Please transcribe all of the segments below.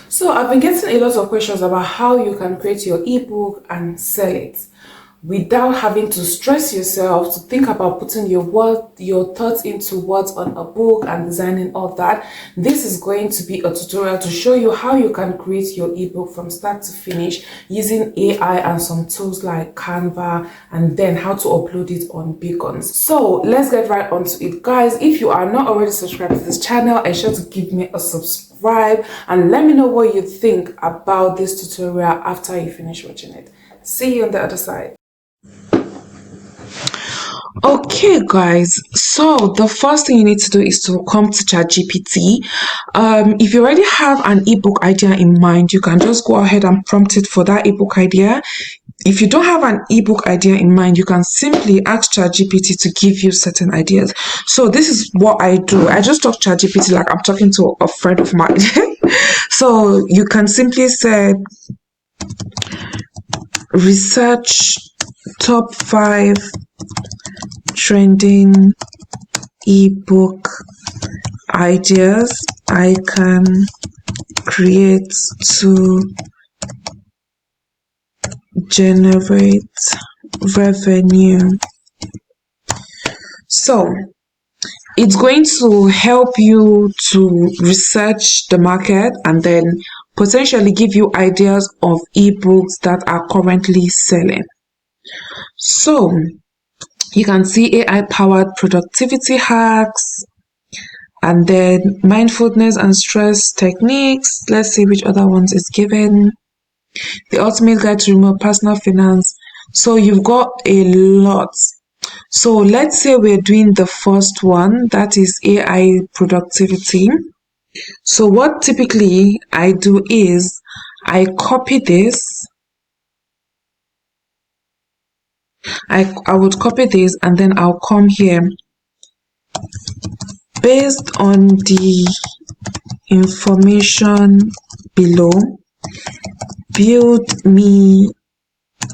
So I've been getting a lot of questions about how you can create your ebook and sell it without having to stress yourself to think about putting your thoughts into words on a book and designing all that. This is going to be a tutorial to show you how you can create your ebook from start to finish using AI and some tools like Canva, and then how to upload it on Beacons. So let's get right onto it, guys. If you are not already subscribed to this channel, ensure to give me a subscribe and let me know what you think about this tutorial after you finish watching it. See you on the other side. Okay, guys, so the first thing you need to do is to come to ChatGPT. If you already have an ebook idea in mind, you can just go ahead and prompt it for that ebook idea. If you don't have an ebook idea in mind, you can simply ask ChatGPT to give you certain ideas. So this is what I do. I just talk to ChatGPT like I'm talking to a friend of mine. So you can simply say, research top 5 trending ebook ideas I can create to generate revenue. So it's going to help you to research the market and then potentially give you ideas of ebooks that are currently selling. So you can see AI powered productivity hacks, and then mindfulness and stress techniques. Let's see which other ones is given. The ultimate guide to remote personal finance. So you've got a lot. So let's say we're doing the first one, that is AI productivity. So what typically I do is I copy this. I would copy this and then I'll come here. Based on the information below, build me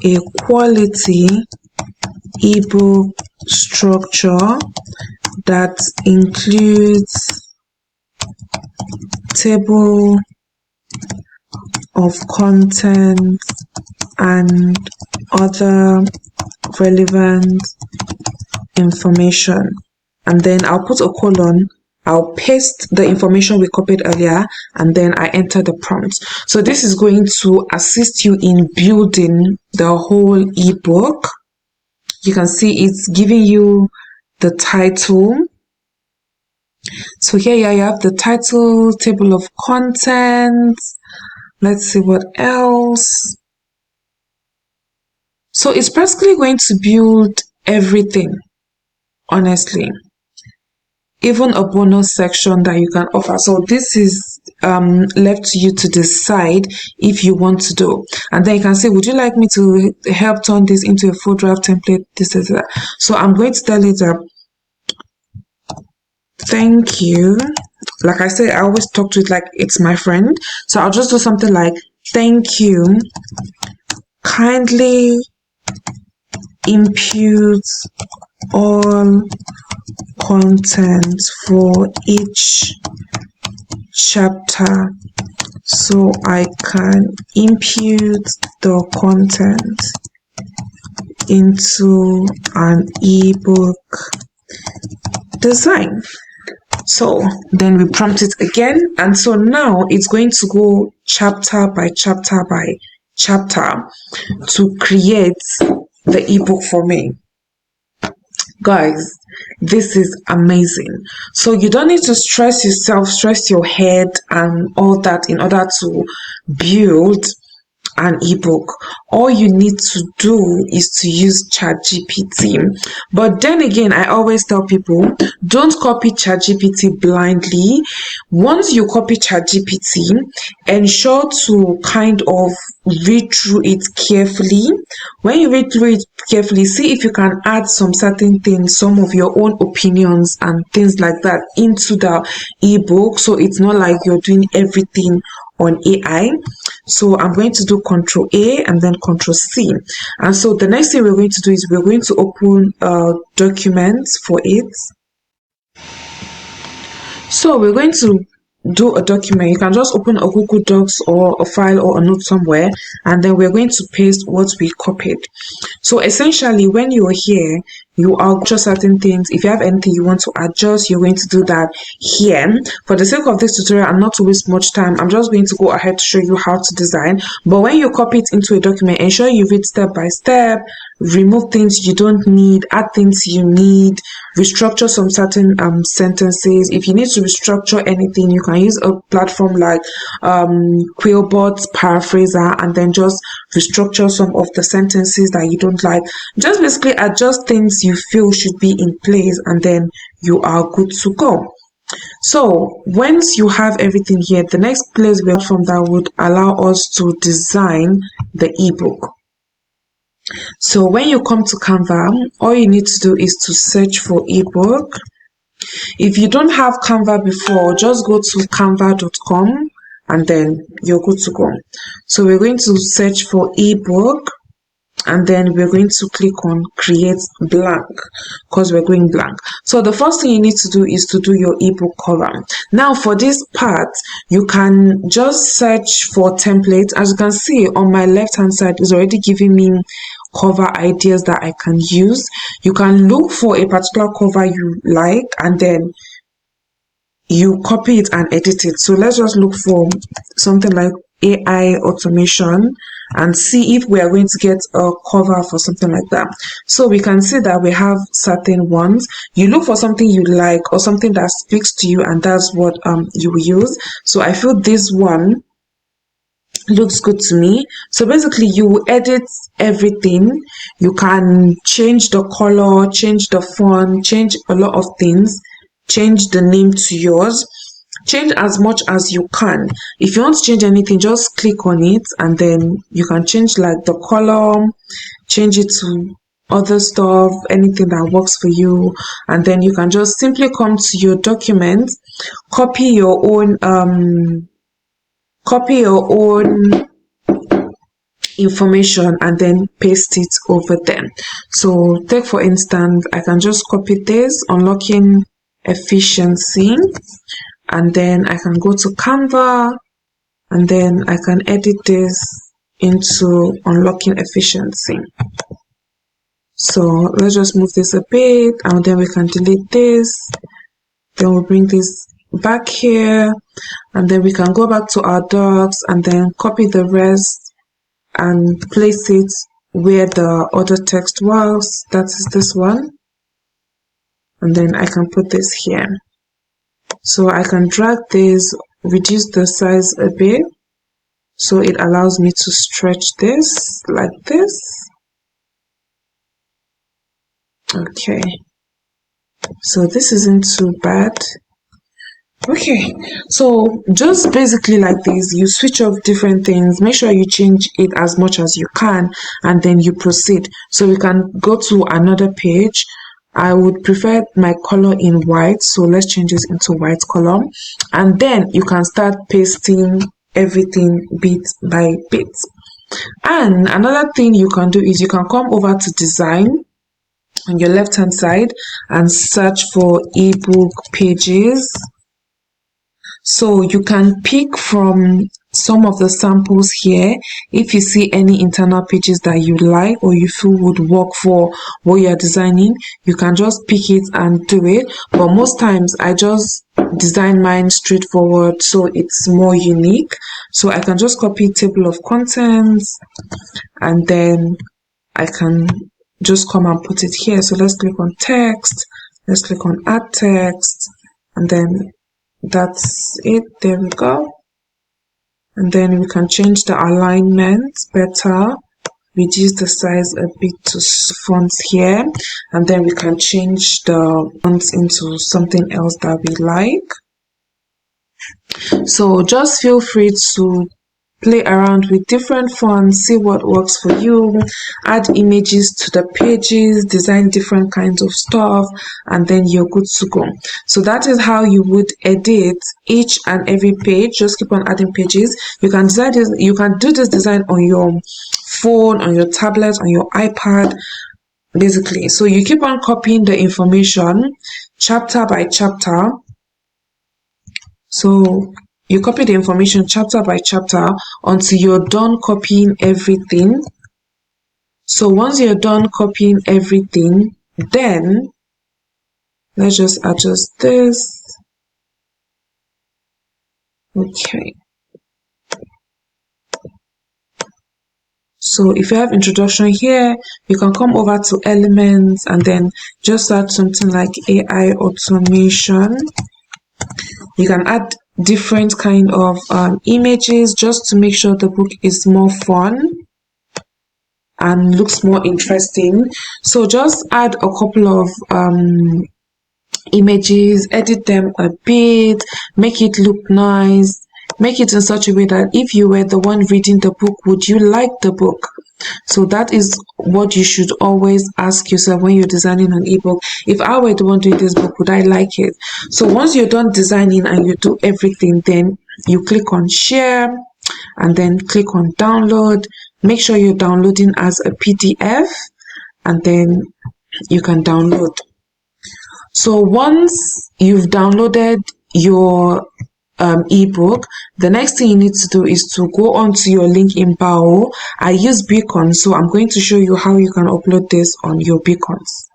a quality ebook structure that includes table of content and other relevant information. And then I'll put a colon, I'll paste the information we copied earlier, and then I enter the prompt. So this is going to assist you in building the whole ebook. You can see it's giving you the title. So here you have the title, table of contents. Let's see what else. So it's basically going to build everything, honestly. Even a bonus section that you can offer. So this is left to you to decide if you want to do. And then you can say, would you like me to help turn this into a full draft template? This is that. So I'm going to tell it that, thank you. Like I said, I always talk to it like it's my friend. So I'll just do something like, thank you. Kindly impute all content for each chapter so I can impute the content into an ebook design. So then we prompt it again, and so now it's going to go chapter by chapter by chapter to create the ebook for me. Guys, this is amazing. So you don't need to stress yourself, stress your head and all that in order to build an ebook. All you need to do is to use ChatGPT. But then again, I always tell people, don't copy ChatGPT blindly. Once you copy ChatGPT, ensure to kind of read through it carefully. When you read through it carefully, see if you can add some certain things, some of your own opinions and things like that into the ebook, so it's not like you're doing everything on AI. So I'm going to do Control A and then Control C. And so the next thing we're going to do is we're going to open documents for it. So we're going to do a document, you can just open a Google Docs or a file or a note somewhere, and then we're going to paste what we copied. So essentially, when you're here, you are just certain things. If you have anything you want to adjust, you're going to do that here. For the sake of this tutorial and not to waste much time, I'm just going to go ahead to show you how to design. But when you copy it into a document, ensure you read step by step, remove things you don't need, add things you need, restructure some certain sentences. If you need to restructure anything, you can use a platform like Quillbot's Paraphraser, and then just restructure some of the sentences that you don't like. Just basically adjust things you feel should be in place, and then you are good to go. So once you have everything here, the next place we have from that would allow us to design the ebook. So when you come to Canva, all you need to do is to search for ebook. If you don't have Canva before, just go to canva.com and then you're good to go. So we're going to search for ebook, and then we're going to click on create blank because we're going blank. So the first thing you need to do is to do your ebook cover. Now for this part, you can just search for templates. As you can see on my left hand side is already giving me cover ideas that I can use. You can look for a particular cover you like, and then you copy it and edit it. So let's just look for something like AI automation and see if we are going to get a cover for something like that. So we can see that we have certain ones. You look for something you like or something that speaks to you, and that's what you will use. So I feel this one looks good to me. So basically you will edit everything. You can change the color, change the font, change a lot of things, change the name to yours, change as much as you can. If you want to change anything, just click on it, and then you can change like the color, change it to other stuff, anything that works for you. And then you can just simply come to your document, copy your own information, and then paste it over there. So take for instance, I can just copy this, unlocking efficiency, and then I can go to Canva, and then I can edit this into unlocking efficiency. So let's just move this a bit, and then we can delete this. Then we'll bring this back here, and then we can go back to our docs and then copy the rest and place it where the other text was. That is this one. And then I can put this here. So I can drag this, reduce the size a bit, so it allows me to stretch this like this. Okay. So this isn't too bad. Okay, so just basically like this, you switch off different things, make sure you change it as much as you can, and then you proceed. So we can go to another page. I would prefer my color in white, so let's change this into white color, and then you can start pasting everything bit by bit. And another thing you can do is you can come over to design on your left hand side and search for ebook pages. So you can pick from some of the samples here. If you see any internal pages that you like or you feel would work for what you're designing, you can just pick it and do it. But most times I just design mine straightforward, so it's more unique. So I can just copy table of contents, and then I can just come and put it here. So let's click on text, let's click on add text, and then that's it. There we go. And then we can change the alignment better, reduce the size a bit to fonts here, and then we can change the fonts into something else that we like. So just feel free to play around with different fonts, see what works for you, add images to the pages, design different kinds of stuff, and then you're good to go. So that is how you would edit each and every page. Just keep on adding pages. You can design this, you can do this design on your phone, on your tablet, on your iPad, basically. So you keep on copying the information chapter by chapter. So you copy the information chapter by chapter until you're done copying everything. So once you're done copying everything, then let's just adjust this. Okay. So if you have introduction here, you can come over to elements and then just add something like AI automation. You can add different kind of images just to make sure the book is more fun and looks more interesting. So just add a couple of images, edit them a bit, make it look nice, make it in such a way that if you were the one reading the book, would you like the book? So that is what you should always ask yourself when you're designing an ebook. If I were the one doing this book, would I like it? So once you're done designing and you do everything, then you click on share and then click on download. Make sure you're downloading as a PDF and then you can download. So once you've downloaded your ebook, the next thing you need to do is to go onto your link in bio. I use Beacon, so I'm going to show you how you can upload this on your Beacons.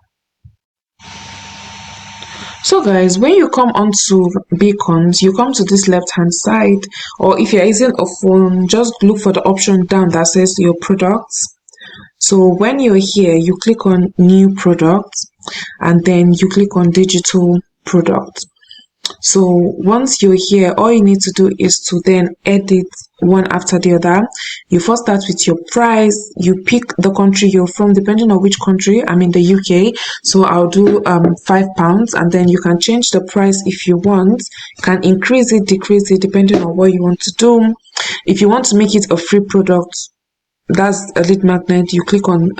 So guys, when you come onto Beacons, you come to this left hand side, or if you're using a phone, just look for the option down that says your products. So when you're here, you click on new product and then you click on digital product. So once you're here, all you need to do is to then edit one after the other. You first start with your price. You pick the country you're from, depending on which country. I'm in the UK, so I'll do £5, and then you can change the price if you want. You can increase it, decrease it, depending on what you want to do. If you want to make it a free product, that's a lead magnet. You click on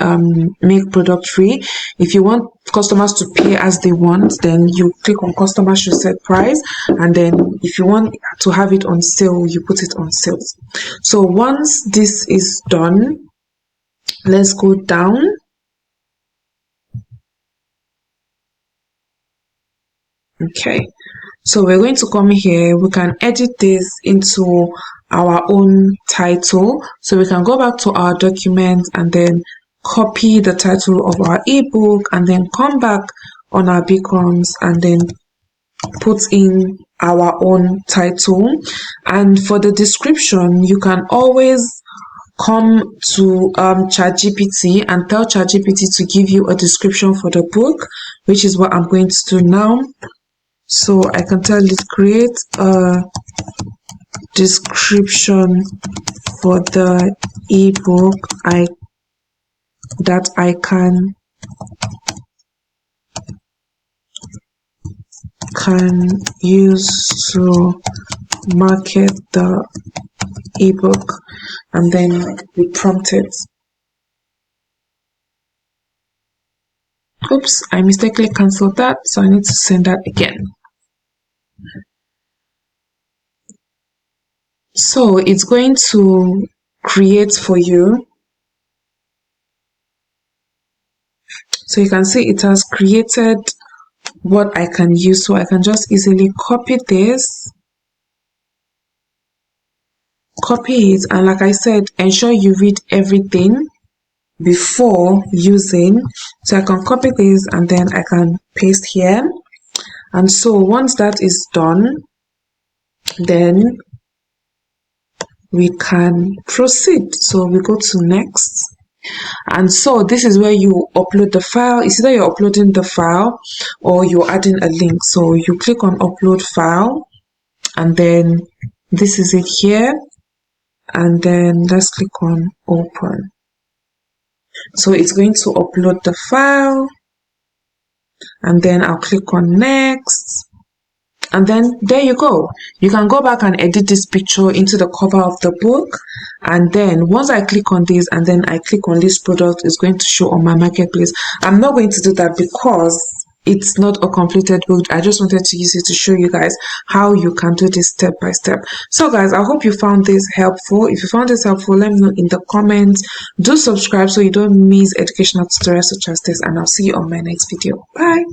make product free. If you want customers to pay as they want, then you click on customer should set price, and then if you want to have it on sale, you put it on sales. So once this is done, let's go down. Okay, so we're going to come here. We can edit this into our own title. So we can go back to our document and then copy the title of our ebook and then come back on our beacons and then put in our own title. And for the description, you can always come to ChatGPT and tell ChatGPT to give you a description for the book, which is what I'm going to do now. So I can tell it create a description for the ebook that I can use to market the ebook, and then we prompt it. Oops, I mistakenly canceled that, so I need to send that again. So it's going to create for you. So you can see it has created what I can use. So I can just easily copy this, copy it, and like I said, ensure you read everything before using. So I can copy this and then I can paste here. And so once that is done, then we can proceed. So we go to next. And so this is where you upload the file. It's either you're uploading the file or you're adding a link. So you click on upload file, and then this is it here. And then let's click on open. So it's going to upload the file, and then I'll click on next. And then there you go. You can go back and edit this picture into the cover of the book. And then once I click on this and then I click on list product, it's going to show on my marketplace. I'm not going to do that because it's not a completed book. I just wanted to use it to show you guys how you can do this step by step. So guys, I hope you found this helpful. If you found this helpful, let me know in the comments. Do subscribe so you don't miss educational tutorials such as this, and I'll see you on my next video. Bye.